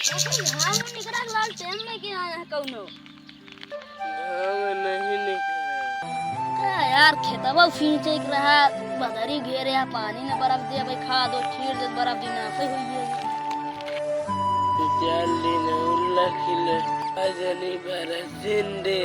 यहाँ निकला लाल टाइम में क्या आया कौनो नहीं निकला क्या यार खेतवा फींचे रहा बदरी घेरे या पानी ने बर्फ दिया भाई खा दो छीड़ दे बर्फ दी ना सही हुई है जल्दी न उल्ला खिले अजनी बरसिंदे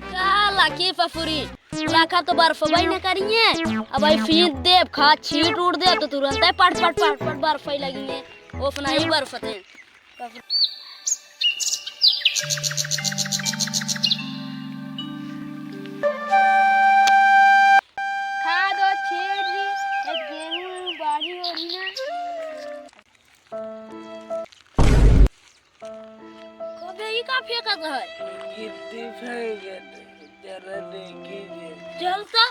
क्या लाकी फफुरी लाखा तो बर्फ भाई न करिए अब भाई फींच दे खा छीट उड़ दे तो तुरंत है पट पट पट पट बर्फ ही लगी है ओफना ही बर्फ थे खा दो छीड़ दी एक गेहूं बाढ़ी हो रही ना कभी ही का फेंका है कितनी फेंके जरा देखिए जलता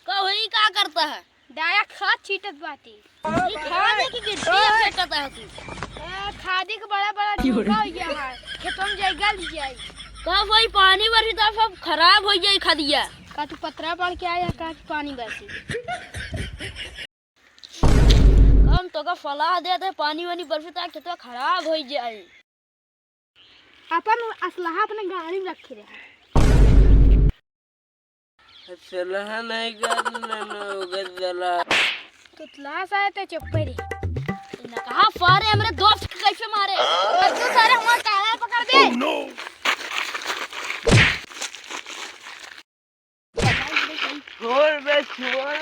कभी क्या करता है डाया खाद छीटत बाती ये खाने की गिट्टी फेंकता है तू खादी के बड़ा बड़ा ढूंढा हो गया है खेतों में जाएगा ली जाए कब वही पानी बरसी तो सब खराब हो जाए खदिया का तू पतरा पड़ के आया का पानी बरसी हम तो का फलाह देते पानी वानी बरसी तो खेतवा खराब हो जाए अपन असलहा अपने गाड़ी में रखे रहे सलाह नहीं करना ना होगा सलाह तो तलाश आए थे चुप्पे रे इन्हें कहा फारे हमरे दोस्त के कैसे मारे तू सारे हमारे काला पकड़ दे छोड़ बे छोड़